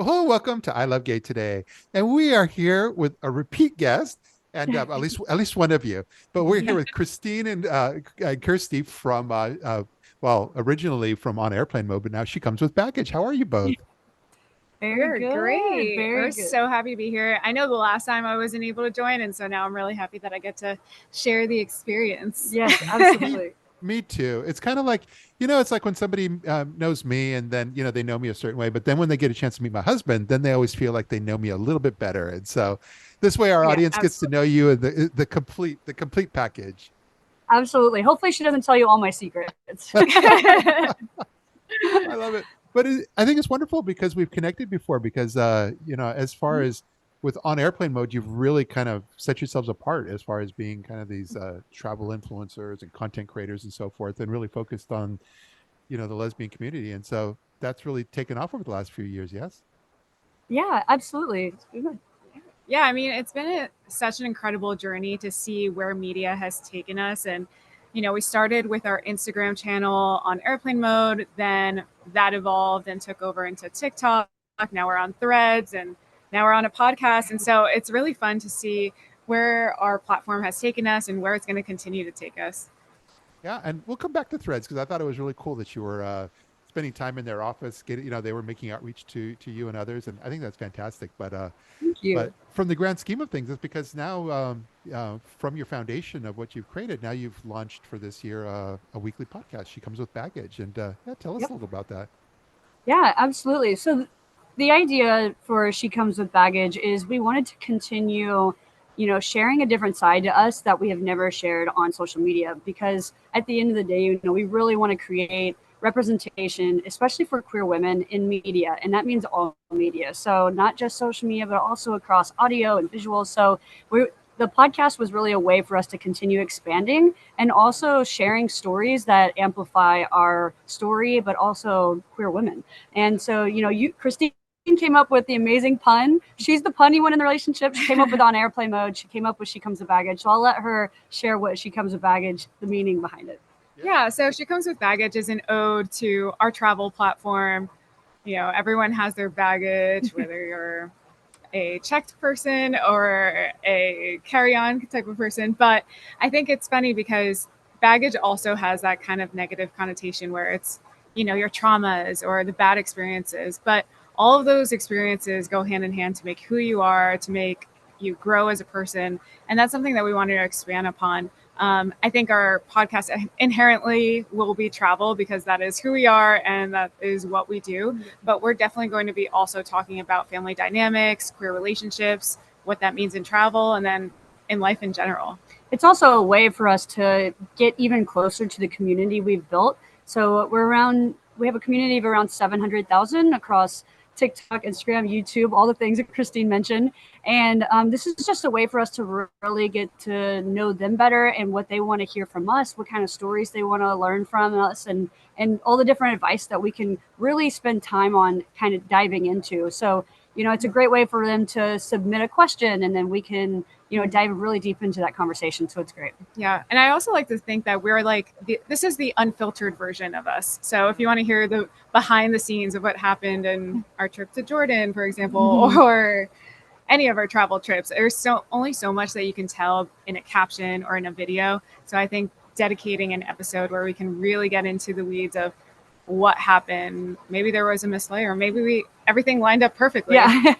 Well, welcome to I Love Gay today, and we are here with a repeat guest, and at least one of you. But we're here Yeah, with Christine and Kirstie from well, originally from On Airplane Mode, but now she comes with baggage. How are you both? very We're good, great. very We're good. so happy to be here. I know the last time I wasn't able to join, and so now I'm really happy that I get to share the experience. Yes, Me, absolutely. me too. It's kind of like, it's like when somebody knows me and then, they know me a certain way, but then when they get a chance to meet my husband, then they always feel like they know me a little bit better. And so this way our Yeah, audience gets to absolutely. know you and the complete package. Absolutely. Hopefully she doesn't tell you all my secrets. I love it. But I think it's wonderful because we've connected before because, as far as with on airplane mode, you've really kind of set yourselves apart as far as being kind of these travel influencers and content creators and so forth, and really focused on, the lesbian community. And so that's really taken off over the last few years. Yes. Yeah, absolutely. Yeah, I mean, it's been such an incredible journey to see where media has taken us. And, we started with our Instagram channel on airplane mode, then that evolved and took over into TikTok. Now we're on threads and now we're on a podcast. And so it's really fun to see where our platform has taken us and where it's going to continue to take us. Yeah, and we'll come back to Threads because I thought it was really cool that you were spending time in their office. Getting, they were making outreach to you and others, and I think that's fantastic. Thank But you. from the grand scheme of things, it's because now, from your foundation of what you've created, now you've launched for this year a weekly podcast. She comes with baggage, and yeah, tell us Yep. a little about that. Yeah, absolutely. So the idea for She Comes with Baggage is we wanted to continue, sharing a different side to us that we have never shared on social media because at the end of the day, we really want to create representation, especially for queer women in media. And that means all media. So not just social media, but also across audio and visual. So the podcast was really a way for us to continue expanding and also sharing stories that amplify our story, but also queer women. And so, Christine came up with the amazing pun. She's the punny one in the relationship. She came up with on airplane mode. She came up with She Comes with Baggage. So I'll let her share what She Comes with Baggage, the meaning behind it. Yeah. Yeah, so She Comes with Baggage is an ode to our travel platform. Everyone has their baggage, whether you're a checked person or a carry-on type of person. But I think it's funny because baggage also has that kind of negative connotation where it's, your traumas or the bad experiences. But all of those experiences go hand in hand to make who you are, to make you grow as a person. And that's something that we wanted to expand upon. I think our podcast inherently will be travel because that is who we are and that is what we do. But we're definitely going to be also talking about family dynamics, queer relationships, what that means in travel, and then in life in general. It's also a way for us to get even closer to the community we've built. So we have a community of around 700,000 across TikTok, Instagram, YouTube, all the things that Christine mentioned. And this is just a way for us to really get to know them better and what they want to hear from us, what kind of stories they want to learn from us, and all the different advice that we can really spend time on kind of diving into. So, it's a great way for them to submit a question and then we can, dive really deep into that conversation. So it's great. Yeah. And I also like to think that we're like, this is the unfiltered version of us. So if you want to hear the behind the scenes of what happened in our trip to Jordan, for example, or any of our travel trips, there's only so much that you can tell in a caption or in a video. So I think dedicating an episode where we can really get into the weeds of what happened. Maybe there was a mislay, or maybe everything lined up perfectly. Yeah.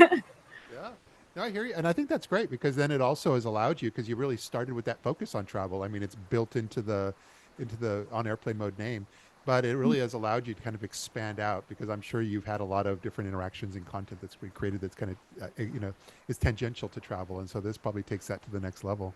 Yeah. No, I hear you. And I think that's great because then it also has allowed you because you really started with that focus on travel. I mean, it's built into the on airplane mode name, but it really has allowed you to kind of expand out because I'm sure you've had a lot of different interactions and content that's been created that's kind of is tangential to travel. And so this probably takes that to the next level.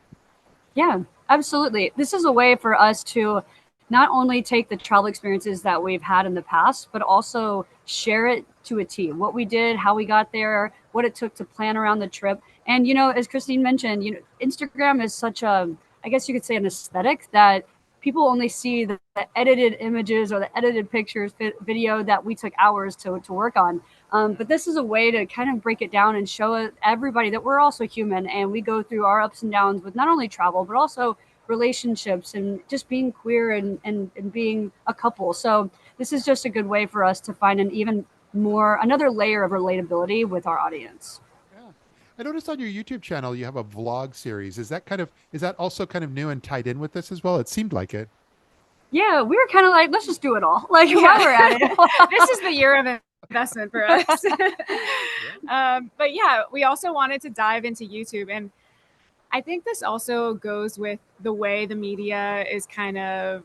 Yeah, absolutely. This is a way for us to not only take the travel experiences that we've had in the past, but also share it to a T. What we did, how we got there, what it took to plan around the trip. And, as Christine mentioned, Instagram is such a, I guess you could say, an aesthetic that people only see the edited images or the edited pictures, video that we took hours to work on. But this is a way to kind of break it down and show everybody that we're also human and we go through our ups and downs with not only travel, but also relationships and just being queer and being a couple. So this is just a good way for us to find an even another layer of relatability with our audience. Yeah. I noticed on your YouTube channel you have a vlog series. Is that also kind of new and tied in with this as well? It seemed like it. Yeah, we were kind of like, let's just do it all. Like, Yeah. while we're at it. This is the year of investment for us. But yeah, we also wanted to dive into YouTube. And I think this also goes with the way the media is kind of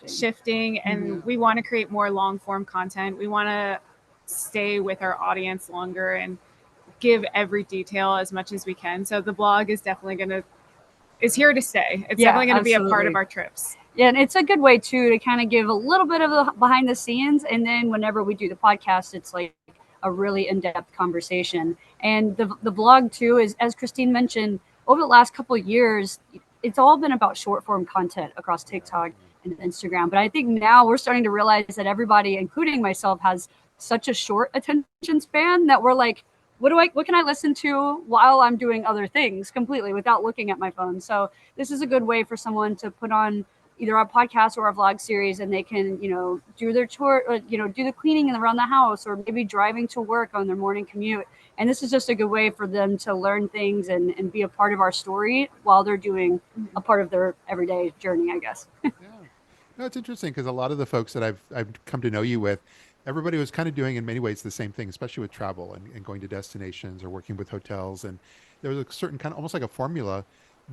shifting. And we want to create more long form content. We want to stay with our audience longer and give every detail as much as we can. So the blog is definitely is here to stay. It's definitely going to be a part of our trips. Yeah, and it's a good way too to kind of give a little bit of the behind the scenes, and then whenever we do the podcast, it's like a really in-depth conversation. And the blog too is, as Christine mentioned, over the last couple of years, it's all been about short form content across TikTok and Instagram. But I think now we're starting to realize that everybody, including myself, has such a short attention span that we're like, what can I listen to while I'm doing other things completely without looking at my phone? So this is a good way for someone to put on either our podcast or our vlog series, and they can, do their chore, or, do the cleaning around the house, or maybe driving to work on their morning commute. And this is just a good way for them to learn things and be a part of our story while they're doing a part of their everyday journey, I guess. Yeah. No, it's interesting because a lot of the folks that I've come to know you with, everybody was kind of doing in many ways the same thing, especially with travel and going to destinations or working with hotels. And there was a certain kind of almost like a formula.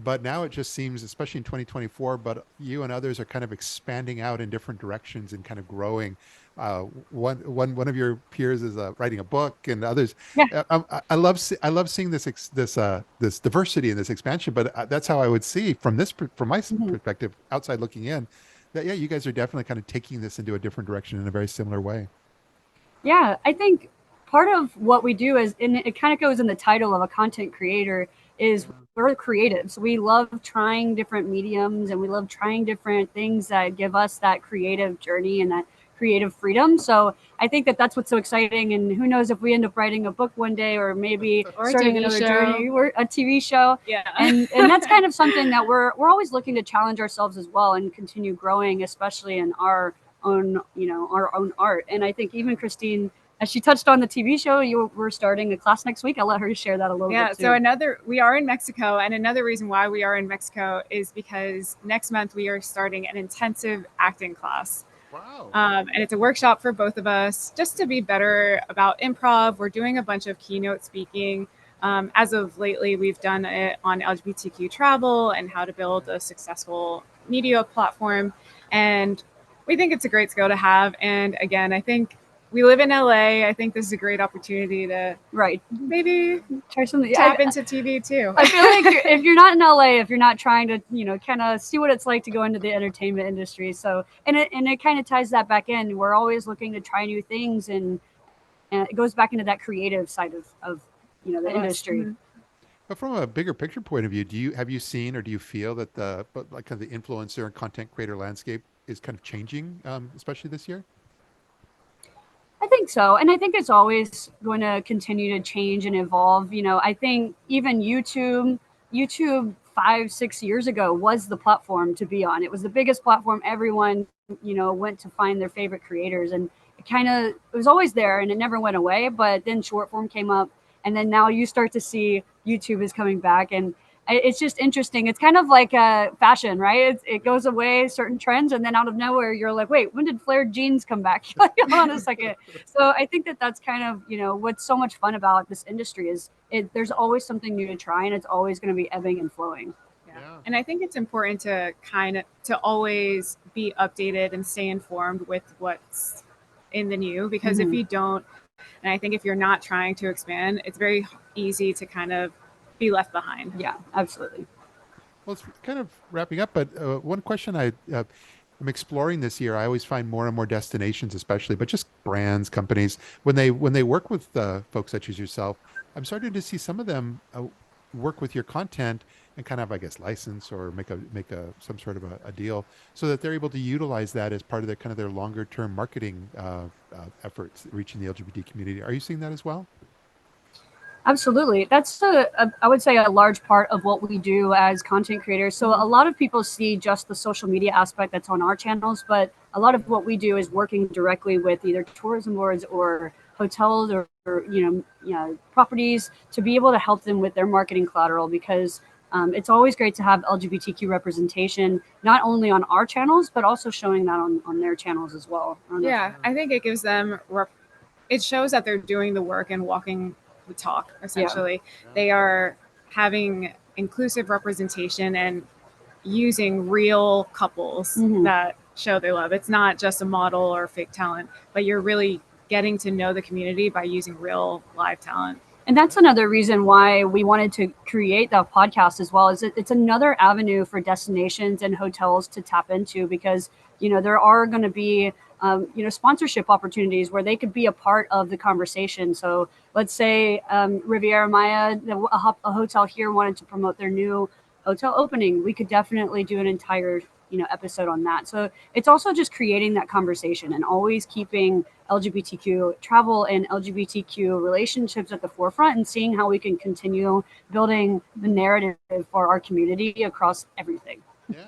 But now it just seems, especially in 2024, but you and others are kind of expanding out in different directions and kind of growing. One of your peers is writing a book, and others. Yeah. I love seeing this diversity and this expansion. But that's how I would see from my perspective, outside looking in, that you guys are definitely kind of taking this into a different direction in a very similar way. Yeah, I think part of what we do is, and it kind of goes in the title of a content creator, is we're creatives. We love trying different mediums, and we love trying different things that give us that creative journey and that creative freedom. So I think that that's what's so exciting. And who knows if we end up writing a book one day, or maybe starting another journey, or a TV show. Yeah. And that's kind of something that we're always looking to challenge ourselves as well and continue growing, especially in our own art. And I think even Christine, as she touched on the TV show, we're starting a class next week. I'll let her share that a little bit too. So we are in Mexico, and another reason why we are in Mexico is because next month we are starting an intensive acting class. Wow. And it's a workshop for both of us just to be better about improv. We're doing a bunch of keynote speaking. As of lately, we've done it on LGBTQ travel and how to build a successful media platform. And we think it's a great skill to have. And again, I think we live in LA. I think this is a great opportunity to maybe try something. Tap into TV too. I feel like if you're not in LA, if you're not trying to, kind of see what it's like to go into the entertainment industry. So, and it kind of ties that back in. We're always looking to try new things, and it goes back into that creative side of the industry. Mm-hmm. But from a bigger picture point of view, have you seen, or do you feel that the influencer and content creator landscape is kind of changing, especially this year? I think so. And I think it's always going to continue to change and evolve. I think even YouTube 5-6 years ago was the platform to be on. It was the biggest platform. Everyone, went to find their favorite creators, and it was always there, and it never went away. But then short form came up, and then now you start to see YouTube is coming back, and it's just interesting. It's kind of like fashion, right? It goes away, certain trends, and then out of nowhere, you're like, wait, when did flared jeans come back? Hold on a second. So I think that's kind of, what's so much fun about this industry is there's always something new to try, and it's always going to be ebbing and flowing. Yeah. And I think it's important to to always be updated and stay informed with what's in the new, because if you don't, and I think if you're not trying to expand, it's very easy to kind of be left behind. Yeah, absolutely. Well, it's kind of wrapping up, but one question I'm exploring this year, I always find more and more destinations, especially, but just brands, companies, when they work with folks such as yourself, I'm starting to see some of them work with your content and kind of, I guess, license or make some sort of a deal so that they're able to utilize that as part of their longer term marketing efforts reaching the LGBT community. Are you seeing that as well? Absolutely. That's I would say a large part of what we do as content creators. So a lot of people see just the social media aspect that's on our channels, but a lot of what we do is working directly with either tourism boards or hotels or properties to be able to help them with their marketing collateral, because it's always great to have LGBTQ representation, not only on our channels, but also showing that on their channels as well. Yeah, I think it gives them, it shows that they're doing the work and walking the talk, essentially. Yeah. They are having inclusive representation and using real couples that show their love. It's not just a model or fake talent, but you're really getting to know the community by using real live talent. And that's another reason why we wanted to create that podcast as well. Is it's another avenue for destinations and hotels to tap into, because there are going to be sponsorship opportunities where they could be a part of the conversation. So let's say Riviera Maya, a hotel here, wanted to promote their new hotel opening. We could definitely do an entire episode on that. So it's also just creating that conversation and always keeping LGBTQ travel and LGBTQ relationships at the forefront, and seeing how we can continue building the narrative for our community across everything. Yeah.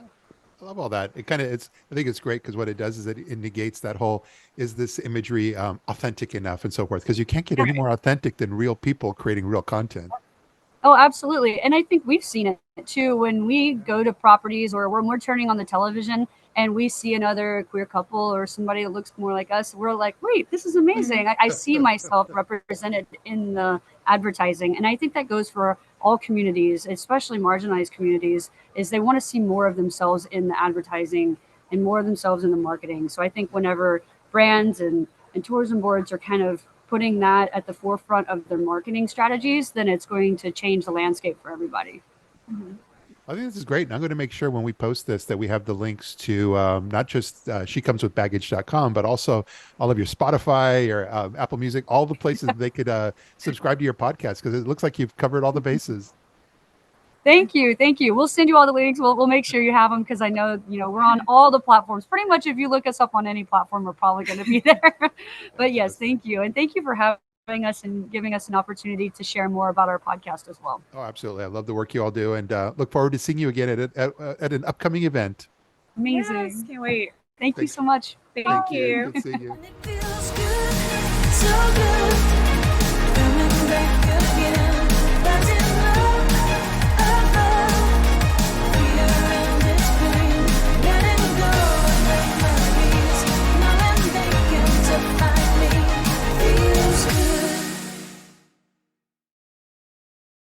I love all that. I think it's great, because what it does is it negates that whole, is this imagery authentic enough and so forth, because you can't get any more authentic than real people creating real content. Oh, absolutely. And I think we've seen it too when we go to properties or when we're turning on the television and we see another queer couple or somebody that looks more like us. We're like, wait, this is amazing. I see myself represented in the advertising. And I think that goes for all communities, especially marginalized communities, is they want to see more of themselves in the advertising and more of themselves in the marketing. So I think whenever brands and tourism boards are kind of putting that at the forefront of their marketing strategies, then it's going to change the landscape for everybody. I think this is great. And I'm going to make sure when we post this that we have the links to not just shecomeswithbaggage.com, but also all of your Spotify, your Apple Music, all the places they could subscribe to your podcast, because it looks like you've covered all the bases. Thank you. We'll send you all the links. We'll make sure you have them, because I know we're on all the platforms. Pretty much, if you look us up on any platform, we're probably going to be there. But yes, thank you, and thank you for having us and giving us an opportunity to share more about our podcast as well. Oh, absolutely! I love the work you all do, and look forward to seeing you again at an upcoming event. Amazing! Yes, can't wait. Thank you so much. Thank you. Good seeing you. And it feels good, so good.